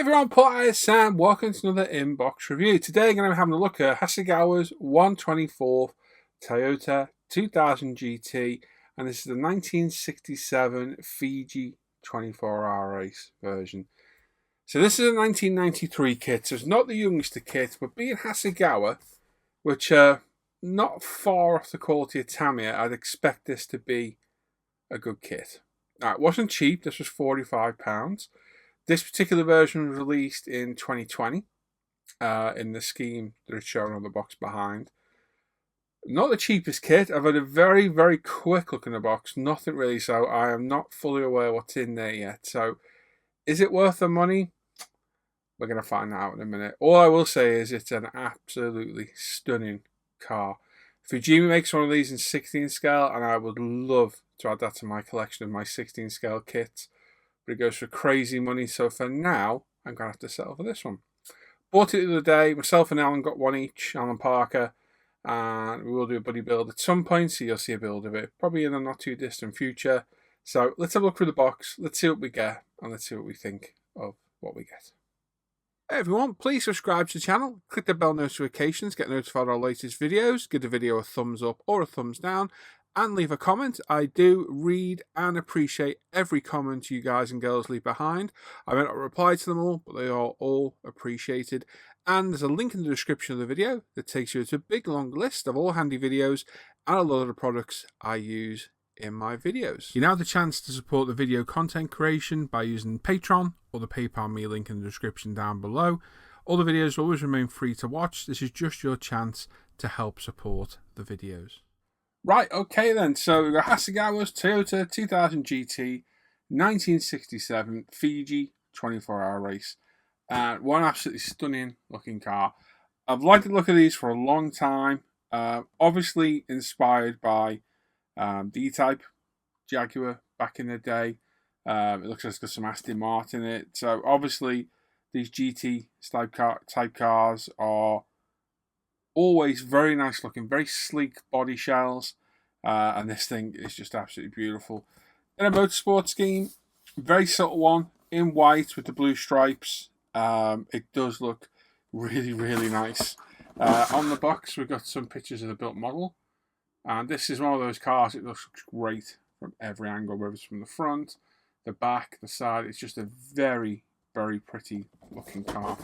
Everyone, Paul here, Sam. Welcome to another inbox review. Today I'm going to be having a look at Hasegawa's 124th Toyota 2000 GT, and this is the 1967 Fuji 24-hour race version. So this is a 1993 kit, so it's not the youngster kit, but being Hasegawa, which are not far off the quality of Tamiya, I'd expect this to be a good kit. Now, it wasn't cheap. This was £45. This particular version was released in 2020 in the scheme that is shown on the box behind. Not the cheapest kit. I've had a very, very quick look in the box. Nothing really, so I am not fully aware what's in there yet. So, is it worth the money? We're going to find out in a minute. All I will say is it's an absolutely stunning car. Fuji makes one of these in 16 scale, and I would love to add that to my collection of my 16 scale kits. But it goes for crazy money, so for now, I'm going to have to settle for this one. Bought it the other day. Myself and Alan got one each, Alan Parker, and we will do a buddy build at some point, so you'll see a build of it, probably in the not too distant future. So let's have a look through the box, let's see what we get, and let's see what we think of what we get. Hey everyone, please subscribe to the channel, click the bell notifications, get notified of our latest videos, give the video a thumbs up or a thumbs down, and leave a comment. I do read and appreciate every comment you guys and girls leave behind. I may not reply to them all, but they are all appreciated. And there's a link in the description of the video that takes you to a big long list of all handy videos and a lot of the products I use in my videos. You now have the chance to support the video content creation by using Patreon or the PayPal me link in the description down below. All the videos will always remain free to watch. This is just your chance to help support the videos. Right, okay then, so we've got Hasegawa's Toyota 2000 GT 1967 Fuji 24-hour race. One absolutely stunning looking car. I've liked the look of these for a long time. Obviously inspired by D-Type Jaguar back in the day. It looks like it's got some Aston Martin in it. So obviously these GT type cars are always very nice looking, very sleek body shells, and this thing is just absolutely beautiful. In a motorsport scheme, very subtle one in white with the blue stripes. It does look really, really nice. On the box, we've got some pictures of the built model, and this is one of those cars. It looks great from every angle, whether it's from the front, the back, the side. It's just a very, very pretty looking car.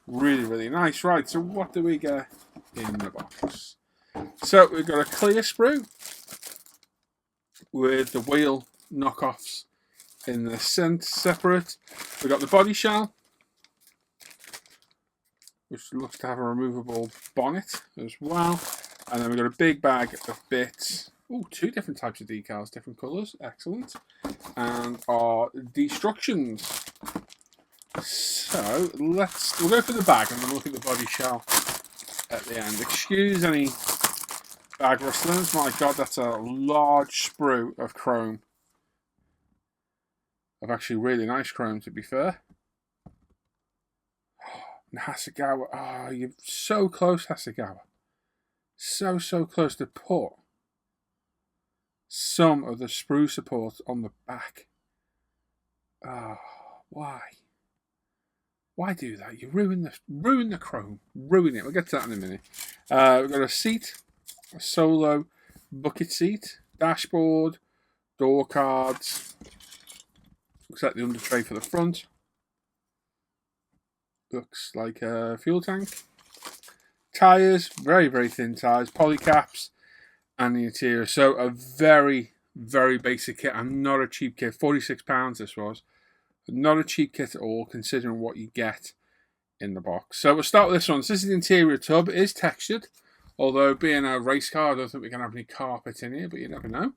Really, really nice. Right, so what do we get in the box? So we've got a clear sprue with the wheel knockoffs in the centre separate. We've got the body shell, which looks to have a removable bonnet as well. And then we've got a big bag of bits. Oh, two different types of decals, different colours. Excellent. And our destructions. So we'll go for the bag and then look at the body shell at the end. Excuse any bag rustlings. My God, that's a large sprue of chrome. Of actually really nice chrome, to be fair. Hasegawa, oh, you're so close, Hasegawa. So close to put some of the sprue support on the back. Oh, why? Why do that? You ruin the chrome. Ruin it. We'll get to that in a minute. We've got a seat, a solo bucket seat, dashboard, door cards. Looks like the under tray for the front. Looks like a fuel tank. Tyres, very, very thin tyres, polycaps, and the interior. So a very, very basic kit and not a cheap kit. £46 this was. Not a cheap kit at all, considering what you get in the box. So we'll start with this one. So this is the interior tub. It is textured, although being a race car, I don't think we're going to have any carpet in here, but you never know.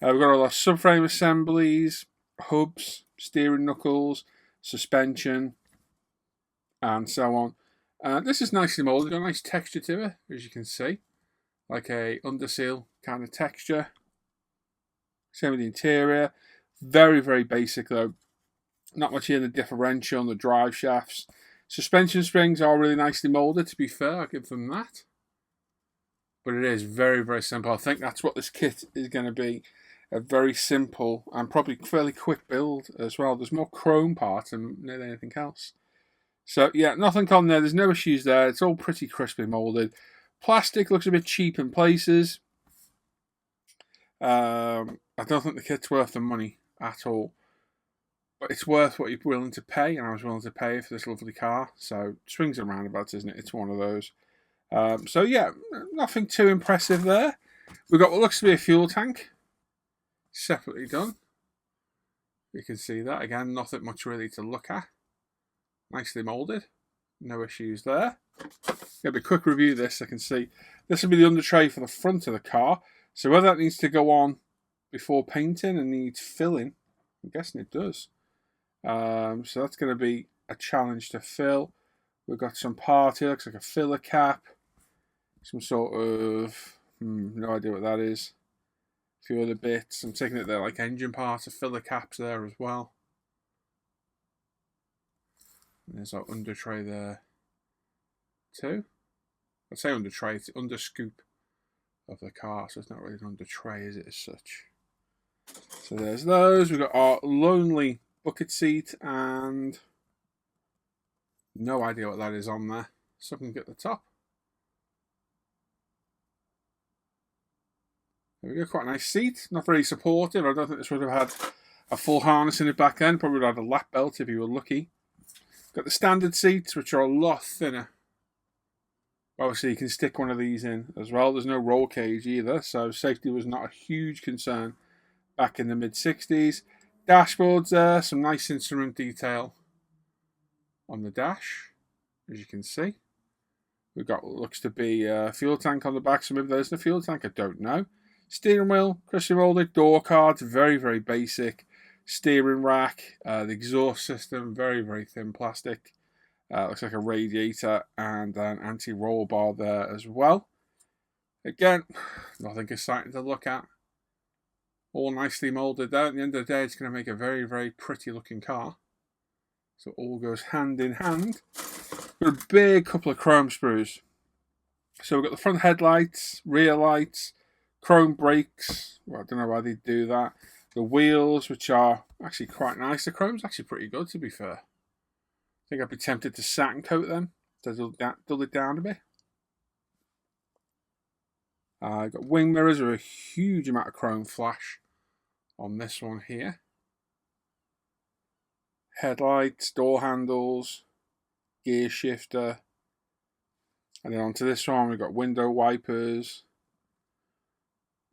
We've got all our subframe assemblies, hubs, steering knuckles, suspension, and so on. This is nicely moulded. Got a nice texture to it, as you can see, like a underseal kind of texture. Same with the interior. Very, very basic though. Not much here in the differential and the drive shafts. Suspension springs are really nicely moulded, to be fair. I'll give them that. But it is very, very simple. I think that's what this kit is going to be. A very simple and probably fairly quick build as well. There's more chrome parts than anything else. So yeah, nothing on there. There's no issues there. It's all pretty crisply molded. Plastic looks a bit cheap in places. I don't think the kit's worth the money at all. But it's worth what you're willing to pay, and I was willing to pay for this lovely car. So swings and roundabouts, isn't it? It's one of those. So yeah, nothing too impressive there. We've got what looks to be a fuel tank, separately done. You can see that again. Nothing much really to look at. Nicely moulded, no issues there. Give a quick review of this. I can see this will be the under tray for the front of the car. So whether that needs to go on before painting and needs filling, I'm guessing it does. So that's going to be a challenge to fill. We've got some part here, looks like a filler cap. Some sort of, no idea what that is. A few other bits. I'm taking it there like engine parts, of filler caps there as well. And there's our under tray there too. I say under tray, it's the under scoop of the car, so it's not really an under tray, is it, as such? So there's those. We've got our lonely bucket seat, and no idea what that is on there. Something at the top. There we go, quite a nice seat. Not very supportive. I don't think this would have had a full harness in it back then. Probably would have had a lap belt if you were lucky. Got the standard seats, which are a lot thinner. Obviously, you can stick one of these in as well. There's no roll cage either, so safety was not a huge concern back in the mid-60s. Dashboards there, some nice instrument detail on the dash, as you can see. We've got what looks to be a fuel tank on the back, so maybe there's the fuel tank, I don't know. Steering wheel, crisply molded, door cards, very, very basic. Steering rack, the exhaust system, very, very thin plastic. Looks like a radiator and an anti-roll bar there as well. Again, nothing exciting to look at. All nicely moulded there. At the end of the day, it's going to make a very, very pretty looking car. So it all goes hand in hand. Got a big couple of chrome sprues. So we've got the front headlights, rear lights, chrome brakes. Well, I don't know why they do that. The wheels, which are actually quite nice. The chrome's actually pretty good, to be fair. I think I'd be tempted to satin coat them to dull it down a bit. Got wing mirrors with a huge amount of chrome flash on this one here. Headlights, door handles, gear shifter. And then onto this one, we've got window wipers.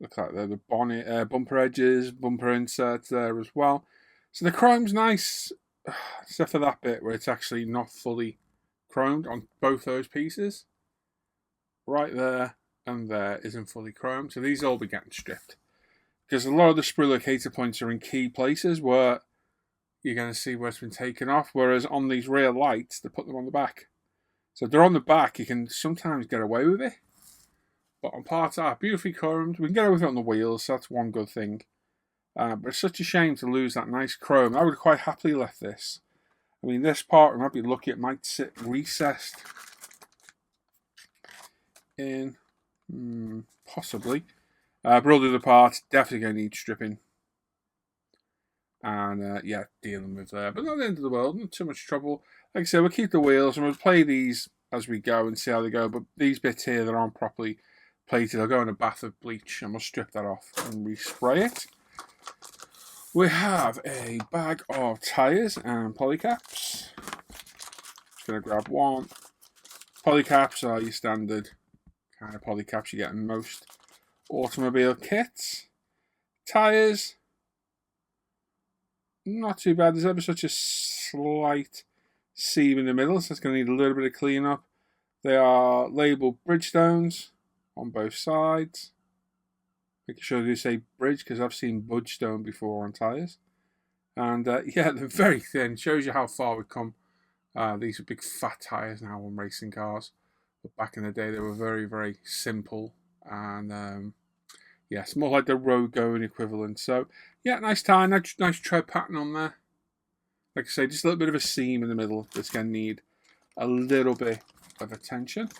Look like they're the bonnet, bumper edges, bumper inserts there as well. So the chrome's nice, except for that bit where it's actually not fully chromed on both those pieces. Right there and there isn't fully chromed. So these all be getting stripped. Because a lot of the sprue locator points are in key places where you're going to see where it's been taken off. Whereas on these rear lights, they put them on the back. So if they're on the back, you can sometimes get away with it. But on parts are beautifully chromed. We can get away with it on the wheels, so that's one good thing. But it's such a shame to lose that nice chrome. I would have quite happily left this. I mean, this part, we might be lucky, it might sit recessed in, possibly. But all the other parts, definitely going to need stripping. And yeah, dealing with there. But not the end of the world, not too much trouble. Like I said, we'll keep the wheels and we'll play these as we go and see how they go. But these bits here that aren't properly plated, I'll go in a bath of bleach and we'll strip that off and respray it. We have a bag of tyres and polycaps. Just going to grab one. Polycaps are your standard kind of polycaps you get in most automobile kits. Tyres, not too bad. There's ever such a slight seam in the middle, so it's going to need a little bit of clean up. They are labelled Bridgestones on both sides. Making sure they say bridge because I've seen Budgestone before on tyres. And yeah, they're very thin. Shows you how far we've come. These are big fat tyres now on racing cars. But back in the day, they were very, very simple. And yeah, it's more like the road going equivalent. So yeah, nice tyre, nice tread pattern on there. Like I say, just a little bit of a seam in the middle that's going to need a little bit of attention.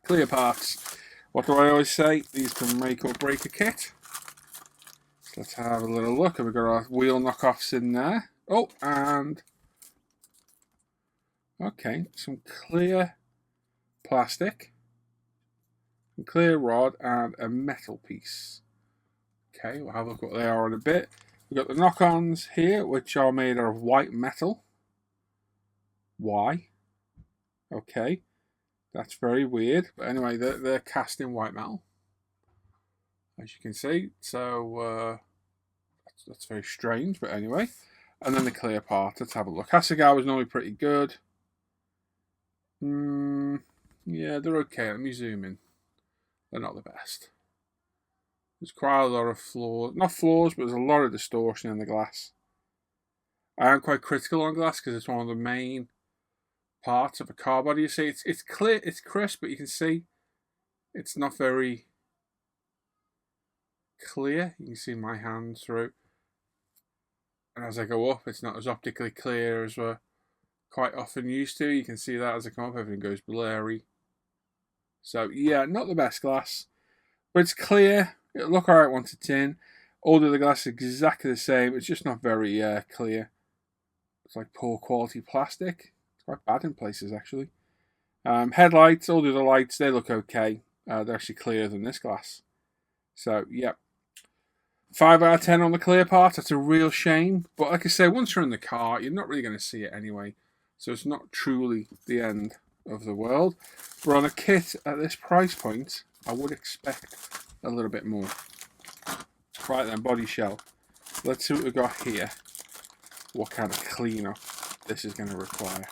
Clear parts. What do I always say? These can make or break a kit. So let's have a little look. We've got our wheel knockoffs in there. Oh, and Okay, some clear plastic, some clear rod, and a metal piece. Okay, we'll have a look what they are in a bit. We've got the knock-ons here, which are made of white metal. Why? Okay, that's very weird. But anyway, they're cast in white metal, as you can see. So that's very strange, but anyway. And then the clear part. Let's have a look. Hasegawa is normally pretty good. Yeah, they're okay. Let me zoom in. They're not the best. There's quite a lot of flaws. Not flaws, but there's a lot of distortion in the glass. I am quite critical on glass because it's one of the main parts of a car body. You see, it's clear, it's crisp, but you can see it's not very clear. You can see my hand through. And as I go up, it's not as optically clear as we're quite often used to. You can see that as I come up, everything goes blurry. So yeah, not the best glass, but it's clear. It'll look alright once it's in. All the other glass is exactly the same. It's just not very clear. It's like poor quality plastic. It's quite bad in places actually. Headlights, all the other lights, they look okay. They're actually clearer than this glass. So yeah, 5 out of 10 on the clear part. That's a real shame. But like I say, once you're in the car, you're not really going to see it anyway. So it's not truly the end of the world. But on a kit at this price point, I would expect a little bit more. Right then, body shell. Let's see what we've got here. What kind of cleanup this is going to require.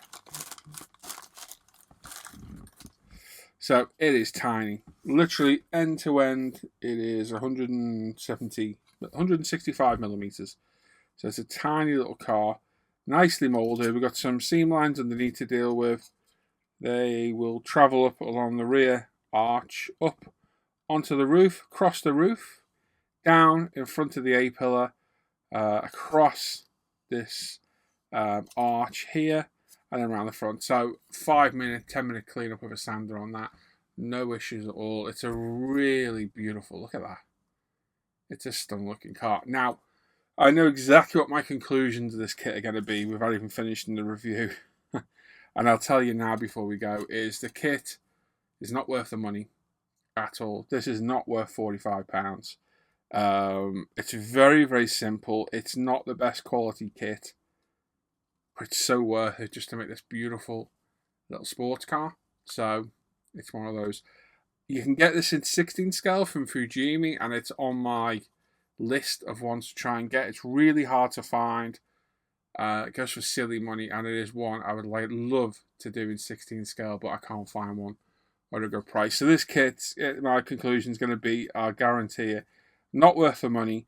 So it is tiny. Literally end to end, it is 165 millimeters. So it's a tiny little car. Nicely molded. We've got some seam lines underneath to deal with. They will travel up along the rear arch, up onto the roof, across the roof, down in front of the A-pillar, across this arch here, and then around the front. So 5-minute, 10-minute cleanup with a sander on that. No issues at all. It's a really beautiful, look at that. It's a stunning looking car. Now, I know exactly what my conclusions of this kit are going to be without even finishing the review. And I'll tell you now before we go, is the kit is not worth the money at all. This is not worth £45. It's very, very simple. It's not the best quality kit, but it's so worth it just to make this beautiful little sports car. So it's one of those. You can get this in 16 scale from Fuji, and it's on my list of ones to try and get. It's really hard to find. It goes for silly money, and it is one I would love to do in 16 scale, but I can't find one at a good price. So this kit, my conclusion is going to be, I guarantee it, not worth the money,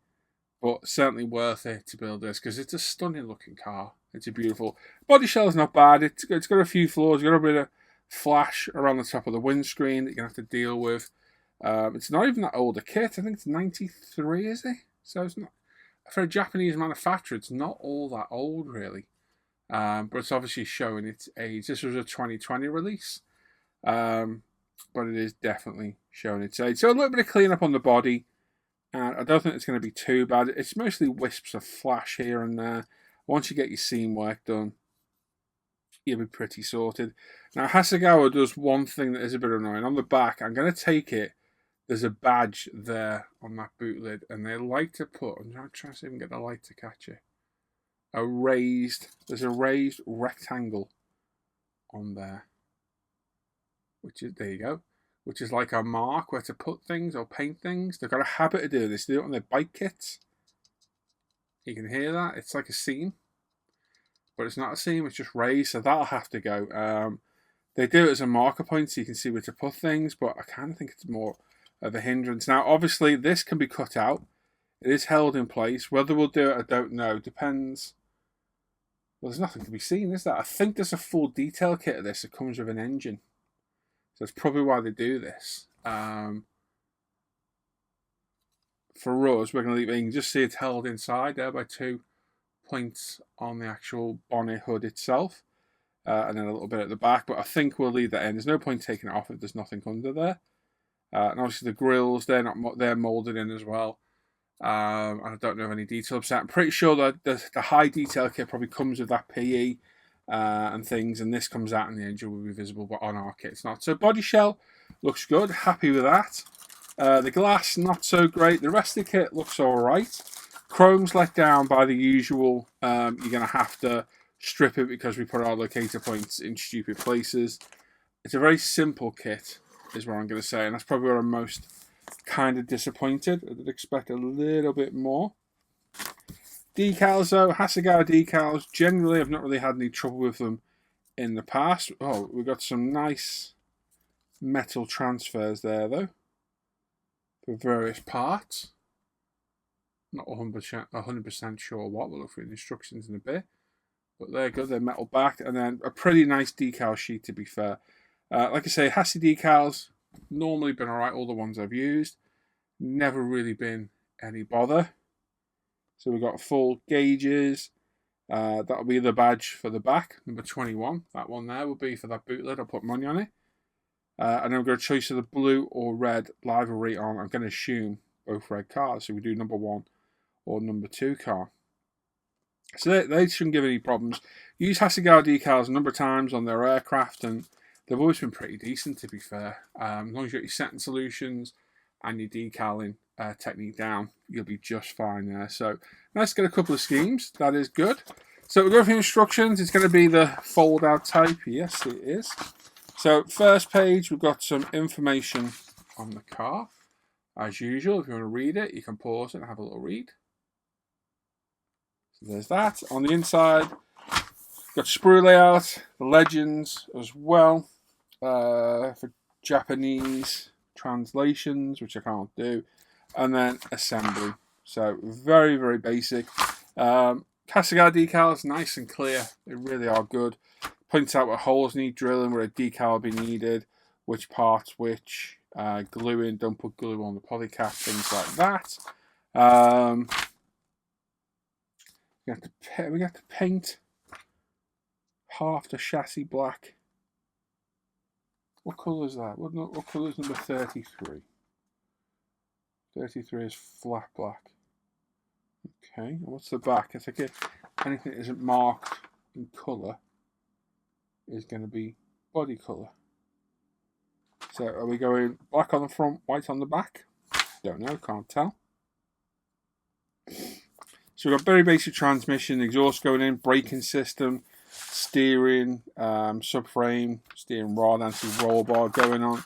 but certainly worth it to build this because it's a stunning looking car. It's a beautiful body shell. Is not bad. It's got a few flaws. It's got a bit of flash around the top of the windscreen that you're going to have to deal with. It's not even that old a kit. I think it's 93, is it? So it's not, for a Japanese manufacturer, it's not all that old really. But it's obviously showing its age. This was a 2020 release. But it is definitely showing its age. So a little bit of cleanup on the body. And I don't think it's going to be too bad. It's mostly wisps of flash here and there. Once you get your seam work done, you'll be pretty sorted. Now, Hasegawa does one thing that is a bit annoying. On the back, I'm going to take it. There's a badge there on that boot lid. And they like to put, I'm trying to see if I can get the light to catch it. There's a raised rectangle on there. Which is, there you go. Which is like a mark where to put things or paint things. They've got a habit of doing this. They do it on their bike kits. You can hear that. It's like a seam. But it's not a seam, it's just raised. So that'll have to go. They do it as a marker point so you can see where to put things. But I kind of think it's more of a hindrance. Now, obviously, this can be cut out. It is held in place. Whether we'll do it, I don't know. Depends. Well, there's nothing to be seen, is there? I think there's a full detail kit of this. It comes with an engine. So that's probably why they do this. For us, we're going to leave it. You can just see it's held inside there by 2 points on the actual bonnet hood itself. And then a little bit at the back. But I think we'll leave that in. There's no point taking it off if there's nothing under there. And obviously the grills, they're moulded in as well. And I don't know of any detail upset. I'm pretty sure that the high detail kit probably comes with that PE. and things, and this comes out and the engine will be visible, but on our kit it's not. So body shell looks good, happy with that. The glass, not so great. The rest of the kit looks alright. Chrome's let down by the usual. You're going to have to strip it because we put our locator points in stupid places. It's a very simple kit, is what I'm going to say, and that's probably where I'm most kind of disappointed. I did expect a little bit more. Decals though, Hasegawa decals, generally I've not really had any trouble with them in the past. Oh, we've got some nice metal transfers there though, for various parts. Not 100% sure what, we'll look for the instructions in a bit. But they're good, they're metal backed, and then a pretty nice decal sheet to be fair. Like I say, Hase decals, normally been alright, all the ones I've used. Never really been any bother. So we've got full gauges. That'll be the badge for the back, number 21. That one there will be for that bootlet. I'll put money on it. And then we've got a choice of the blue or red livery on. I'm going to assume both red cars. So we do number 1 or number 2 car. So they shouldn't give any problems. Use Hasegawa decals a number of times on their aircraft, and they've always been pretty decent, to be fair. As long as you got your setting solutions and your decaling technique down, you'll be just fine there. So nice to get a couple of schemes. That is good. So we'll go for the instructions. It's going to be the fold out type. Yes, it is. So first page, we've got some information on the car. As usual, if you want to read it, you can pause it and have a little read. So there's that. On the inside, we've got sprue layout, the legends as well, for Japanese translations, which I can't do, and then assembly. So very, very basic. Hasegawa decals, nice and clear. They really are good. Points out what holes need drilling, where a decal will be needed, which parts, which gluing, don't put glue on the polycap, things like that. We got to paint half the chassis black. What colour is that? What colour is number 33? 33 is flat black. Okay, and what's the back? I think anything that isn't marked in colour is going to be body colour. So are we going black on the front, white on the back? Don't know, can't tell. So we've got very basic transmission, exhaust going in, braking system, steering, subframe, steering rod, anti-roll bar going on.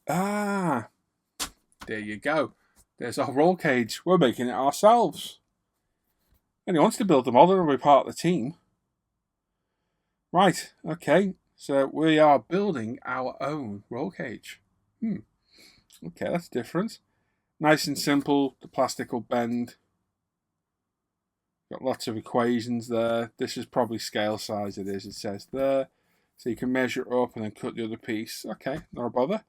Ah, there you go. There's our roll cage. We're making it ourselves. Anyone wants to build the model and be part of the team. Right, okay. So we are building our own roll cage. Okay, that's different. Nice and simple. The plastic will bend. Got lots of equations there. This is probably scale size it is, it says there. So you can measure it up and then cut the other piece. Okay, not a bother.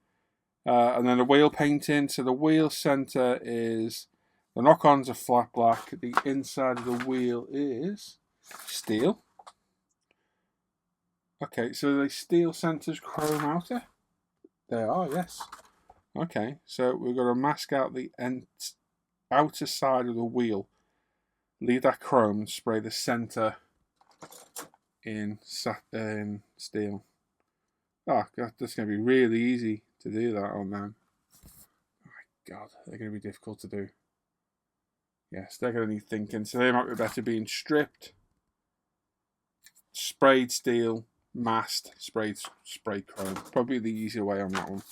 And then the wheel painting. So the wheel center is, the knock-ons are flat black. The inside of the wheel is steel. Okay, so the steel centers chrome outer? They are, yes. Okay, so we've got to mask out the outer side of the wheel. Leave that chrome and spray the center in steel. Oh, God, that's going to be really easy to do that on them. Oh my God, they're going to be difficult to do. Yes, they're going to need thinking. So they might be better being stripped, sprayed steel, masked, sprayed chrome. Probably the easier way on that one.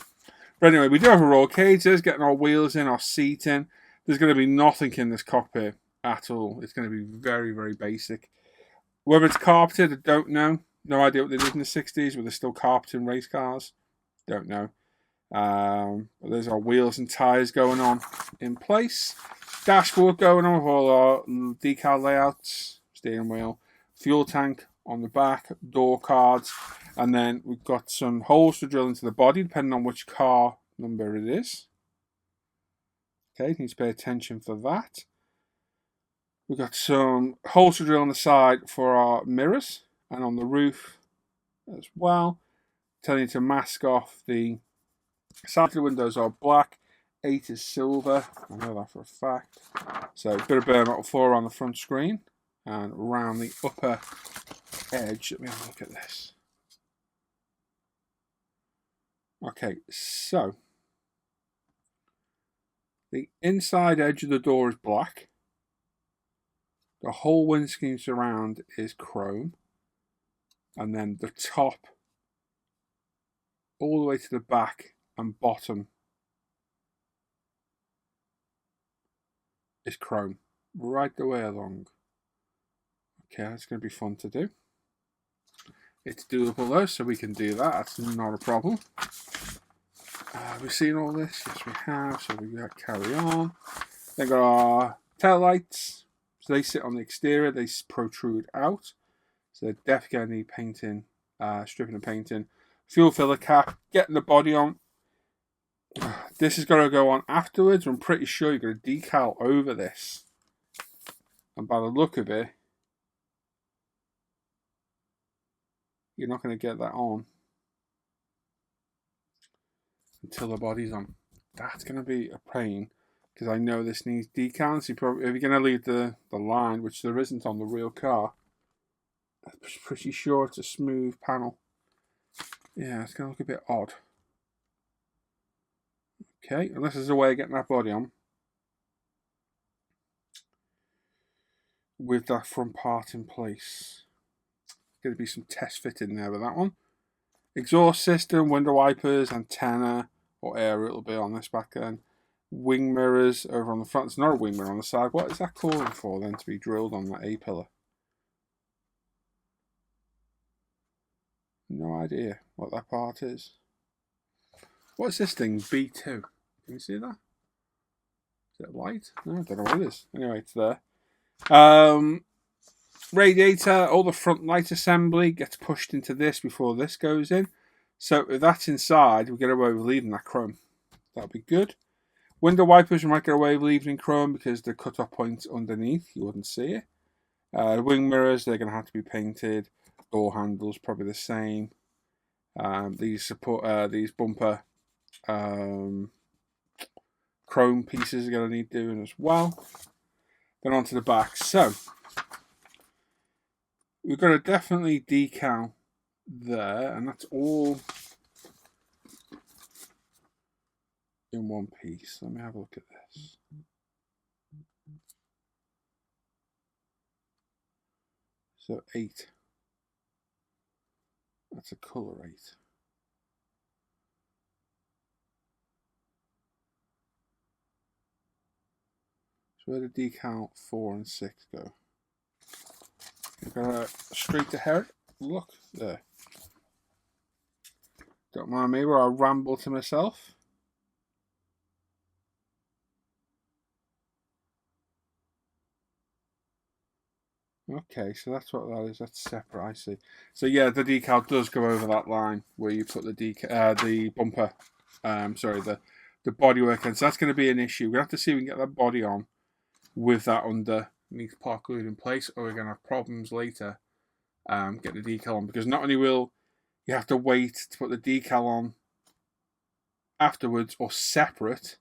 But anyway, we do have a roll cage. There's getting our wheels in, our seating. There's going to be nothing in this cockpit at all. It's going to be very, very basic. Whether it's carpeted, I don't know. No idea what they did in the 60s. Were they still carpeting race cars? Don't know. But there's our wheels and tyres going on in place. Dashboard going on with all our decal layouts. Steering wheel. Fuel tank on the back. Door cards. And then we've got some holes to drill into the body, depending on which car number it is. Okay, need to pay attention for that. We've got some holes to drill on the side for our mirrors and on the roof as well. Telling you to mask off the side of the windows are black, 8 is silver. I know that for a fact. So a bit of bare metal 4 on the front screen. and around the upper edge. Let me have a look at this. Okay, so the inside edge of the door is black. The whole windscreen surround is chrome. And then the top, all the way to the back and bottom, is chrome. Right the way along. Okay, that's going to be fun to do. It's doable though, so we can do that. That's not a problem. We've seen all this? Yes, we have. So we got carry on. Then got our tail lights. So they sit on the exterior. They protrude out. So they're definitely going to need painting, stripping and painting. Fuel filler cap. Getting the body on. This is going to go on afterwards. I'm pretty sure you're going to decal over this. And by the look of it, you're not going to get that on until the body's on. That's going to be a pain because I know this needs decals. If you're going to leave the line, which there isn't on the real car, I'm pretty sure it's a smooth panel. Yeah, it's going to look a bit odd. Okay, unless there's a way of getting that body on with that front part in place. Going to be some test fit in there with that one. Exhaust system, window wipers, antenna, or air it'll be on this back end. Wing mirrors over on the front. It's not a wing mirror on the side. What is that calling for then to be drilled on that A-pillar? No idea what that part is. What's this thing? B2. Can you see that? Is it light? No, I don't know what it is. Anyway, it's there. Radiator, all the front light assembly gets pushed into this before this goes in. So if that's inside, we get away with leaving that chrome. That'll be good. Window wipers, we might get away with leaving in chrome because the cut-off point's underneath. You wouldn't see it. Wing mirrors, they're going to have to be painted. Door handles, probably the same. These bumper chrome pieces are going to need doing as well. Then onto the back. So we've got to definitely decal there, and that's all in one piece. Let me have a look at this. So 8. That's a colour 8. So where did decal 4 and 6 go? We've got a straight ahead look there. Don't mind me where I ramble to myself. Okay, so that's what that is. That's separate, I see. So yeah, the decal does go over that line where you put the bumper, the bodywork in. So that's going to be an issue. We have to see if we can get that body on with that underneath park glued in place, or we're going to have problems later get the decal on, because not only will you have to wait to put the decal on afterwards or separate,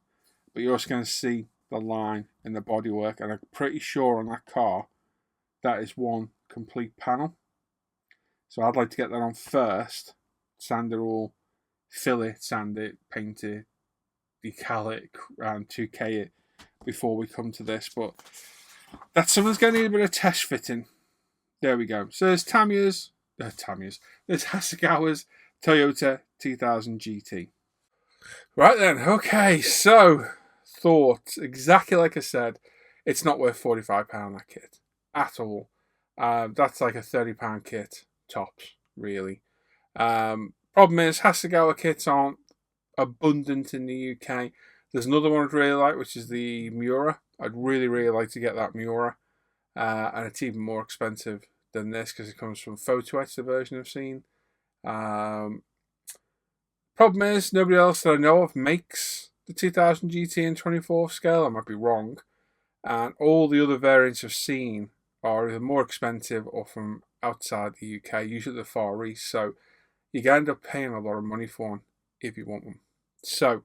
but you're also going to see the line in the bodywork, and I'm pretty sure on that car that is one complete panel. So I'd like to get that on first, sand it all, fill it, sand it, paint it, decal it, and 2K it before we come to this. But that's something's going to need a bit of test fitting. There we go. So there's There's Hasegawa's Toyota 2000 GT. Right then, okay, so thoughts, exactly like I said, it's not worth £45 that kit at all. That's like a £30 kit tops, really. Problem is, Hasegawa kits aren't abundant in the UK. There's another one I'd really like, which is the Miura. I'd really, really like to get that Miura. And it's even more expensive than this because it comes from Photo Etch, the version I've seen. Problem is, nobody else that I know of makes the 2000 GT in 24 scale. I might be wrong. And all the other variants I've seen are either more expensive or from outside the UK, usually the Far East. So you can end up paying a lot of money for them if you want them. So,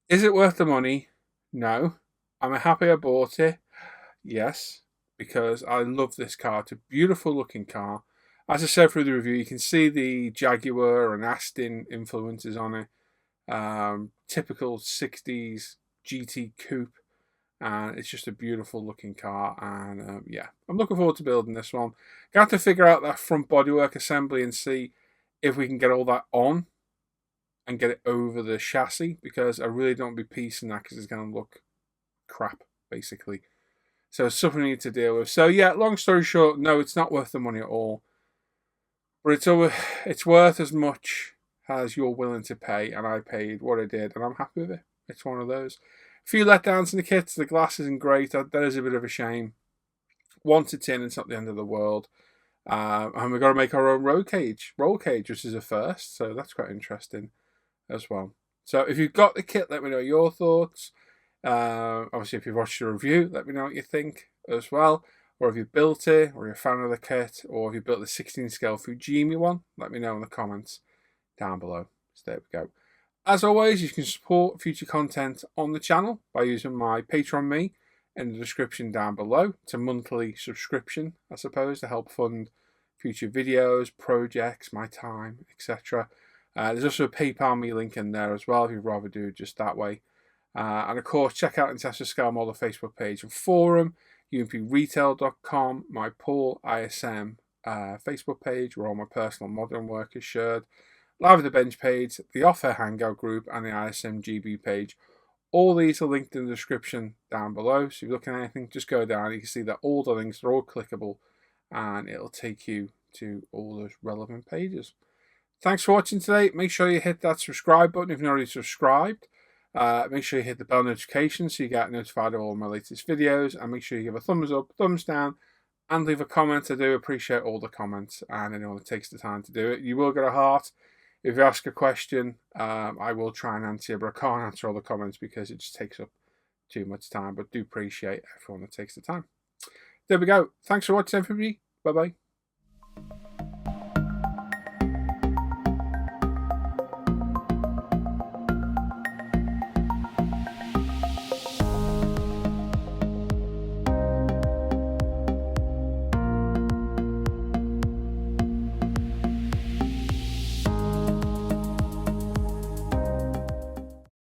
is it worth the money? No. Am I happy I bought it? Yes. because I love this car. It's a beautiful looking car. As I said through the review, you can see the Jaguar and Aston influences on it. Typical 60s GT coupe, and it's just a beautiful looking car. And yeah, I'm looking forward to building this one. Got to figure out that front bodywork assembly and see if we can get all that on and get it over the chassis, because I really don't be piecing that because it's going to look crap basically. So it's something we need to deal with. So yeah, long story short, no, it's not worth the money at all. But it's worth as much as you're willing to pay, and I paid what I did, and I'm happy with it. It's one of those. A few letdowns in the kit. The glass isn't great. That is a bit of a shame. Once it's in, it's not the end of the world. And we've got to make our own roll cage, which is a first. So that's quite interesting as well. So if you've got the kit, let me know your thoughts. Obviously, if you've watched the review, let me know what you think as well. Or if you built it, or you're a fan of the kit, or if you built the 16 scale Fuji one, let me know in the comments down below. So there we go. As always, you can support future content on the channel by using my Patreon me in the description down below. It's a monthly subscription, I suppose, to help fund future videos, projects, my time, etc. There's also a PayPal me link in there as well if you'd rather do it just that way. And of course, check out Intensive Scale Model Facebook page and forum, umpretail.com, my Paul ISM Facebook page where all my personal modelling work is shared, Live at the Bench page, the Off Air Hangout group, and the ISM GB page. All these are linked in the description down below. So if you're looking at anything, just go down. You can see that all the links are all clickable, and it'll take you to all those relevant pages. Thanks for watching today. Make sure you hit that subscribe button if you're not already subscribed. Make sure you hit the bell notification so you get notified of all my latest videos, and make sure you give a thumbs up, thumbs down, and leave a comment. I do appreciate all the comments and anyone that takes the time to do it. You will get a heart. If you ask a question, I will try and answer you, but I can't answer all the comments because it just takes up too much time. But do appreciate everyone that takes the time. There we go. Thanks for watching, everybody. Bye-bye.